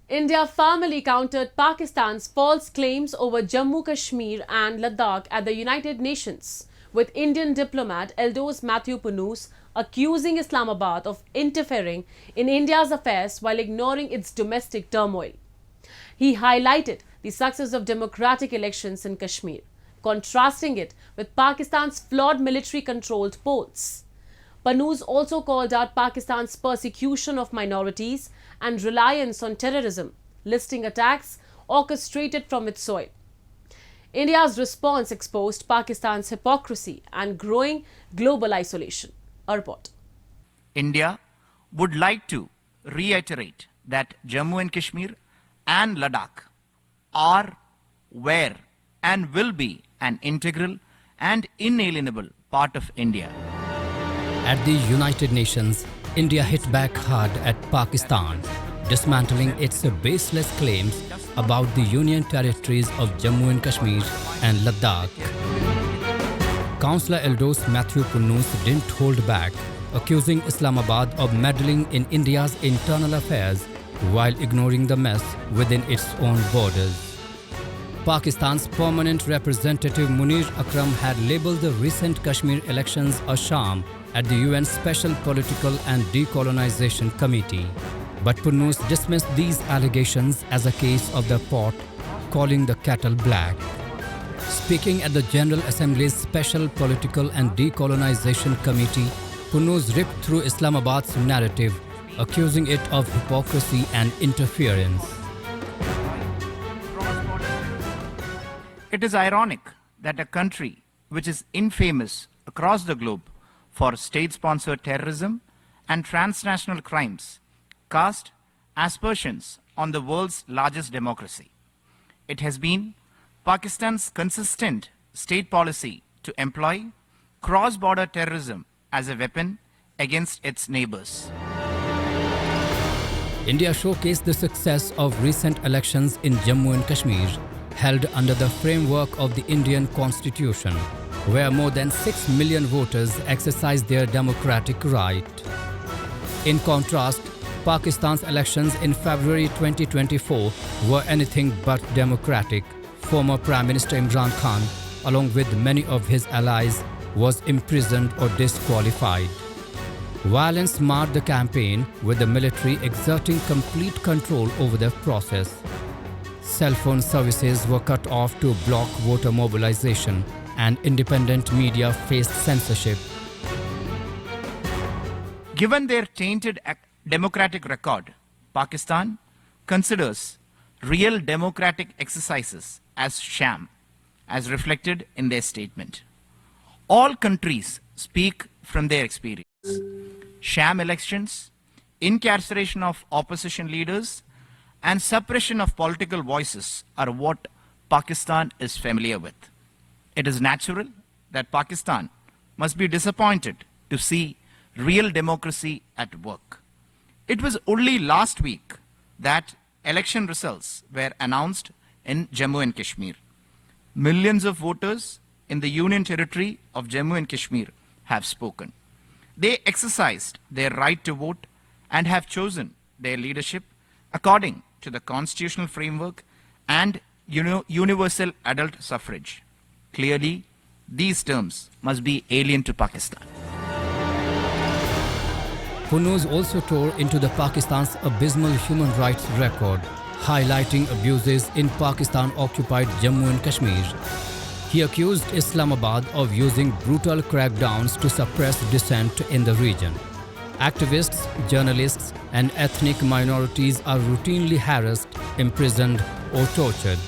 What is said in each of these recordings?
India firmly countered Pakistan's false claims over Jammu, Kashmir and Ladakh at the United Nations, with Indian diplomat Eldos Matthew Punus accusing Islamabad of interfering in India's affairs while ignoring its domestic turmoil. He highlighted the success of democratic elections in Kashmir, contrasting it with Pakistan's flawed military-controlled polls. Panus also called out Pakistan's persecution of minorities and reliance on terrorism, listing attacks orchestrated from its soil. India's response exposed Pakistan's hypocrisy and growing global isolation. A report. India would like to reiterate that Jammu and Kashmir and Ladakh are, were and will be an integral and inalienable part of India. At the United Nations, India hit back hard at Pakistan, dismantling its baseless claims about the Union territories of Jammu and Kashmir and Ladakh. Councillor Eldos Matthew Punus didn't hold back, accusing Islamabad of meddling in India's internal affairs while ignoring the mess within its own borders. Pakistan's permanent representative Munir Akram had labelled the recent Kashmir elections a sham at the UN Special Political and Decolonization Committee. But Punus dismissed these allegations as a case of the pot, calling the kettle black. Speaking at the General Assembly's Special Political and Decolonization Committee, Punus ripped through Islamabad's narrative, accusing it of hypocrisy and interference. It is ironic that a country which is infamous across the globe for state-sponsored terrorism and transnational crimes cast aspersions on the world's largest democracy. It has been Pakistan's consistent state policy to employ cross-border terrorism as a weapon against its neighbors. India showcased the success of recent elections in Jammu and Kashmir, held under the framework of the Indian Constitution, where more than 6 million voters exercised their democratic right. In contrast, Pakistan's elections in February 2024 were anything but democratic. Former Prime Minister Imran Khan, along with many of his allies, was imprisoned or disqualified. Violence marred the campaign, with the military exerting complete control over the process. Cell phone services were cut off to block voter mobilization, and independent media faced censorship. Given their tainted democratic record, Pakistan considers real democratic exercises as sham, as reflected in their statement. All countries speak from their experience. Sham elections, incarceration of opposition leaders, and suppression of political voices are what Pakistan is familiar with. It is natural that Pakistan must be disappointed to see real democracy at work. It was only last week that election results were announced in Jammu and Kashmir. Millions of voters in the Union Territory of Jammu and Kashmir have spoken. They exercised their right to vote and have chosen their leadership according to the constitutional framework and universal adult suffrage. Clearly, these terms must be alien to Pakistan. Punus also tore into the Pakistan's abysmal human rights record, highlighting abuses in Pakistan-occupied Jammu and Kashmir. He accused Islamabad of using brutal crackdowns to suppress dissent in the region. Activists, journalists, and ethnic minorities are routinely harassed, imprisoned, or tortured.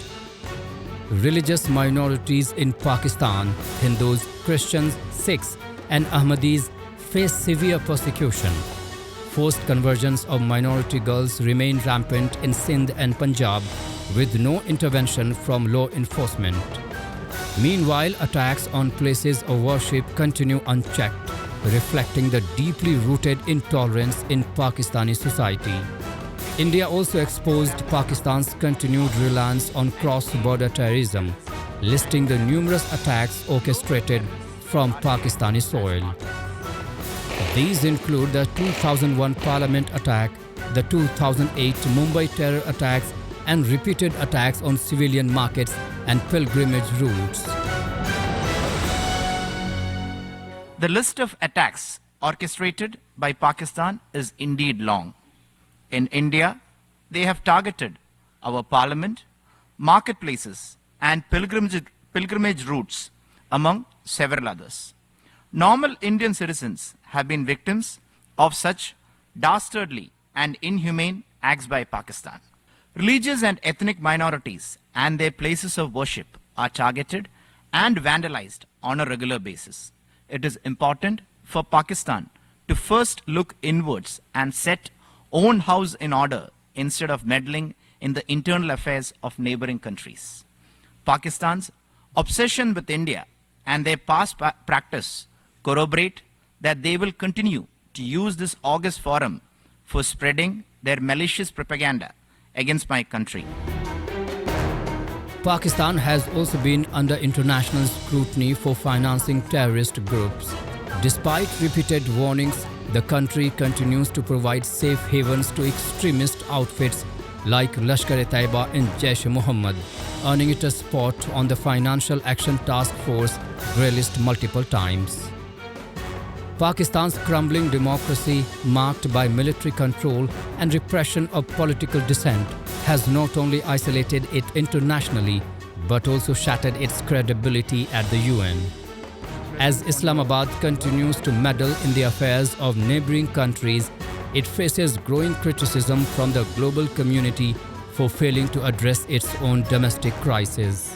Religious minorities in Pakistan, Hindus, Christians, Sikhs, and Ahmadis, face severe persecution. Forced conversions of minority girls remain rampant in Sindh and Punjab, with no intervention from law enforcement. Meanwhile, attacks on places of worship continue unchecked, reflecting the deeply rooted intolerance in Pakistani society. India also exposed Pakistan's continued reliance on cross-border terrorism, listing the numerous attacks orchestrated from Pakistani soil. These include the 2001 Parliament attack, the 2008 Mumbai terror attacks and repeated attacks on civilian markets and pilgrimage routes. The list of attacks orchestrated by Pakistan is indeed long. In India, they have targeted our parliament, marketplaces, and pilgrimage routes, among several others. Normal Indian citizens have been victims of such dastardly and inhumane acts by Pakistan. Religious and ethnic minorities and their places of worship are targeted and vandalized on a regular basis. It is important for Pakistan to first look inwards and set own house in order instead of meddling in the internal affairs of neighboring countries. Pakistan's obsession with India and their past practice corroborate that they will continue to use this august forum for spreading their malicious propaganda against my country. Pakistan has also been under international scrutiny for financing terrorist groups. Despite repeated warnings, the country continues to provide safe havens to extremist outfits like Lashkar-e-Taiba and Jaish-e-Mohammed, earning it a spot on the Financial Action Task Force grey list multiple times. Pakistan's crumbling democracy, marked by military control and repression of political dissent, has not only isolated it internationally, but also shattered its credibility at the UN. As Islamabad continues to meddle in the affairs of neighboring countries, it faces growing criticism from the global community for failing to address its own domestic crisis.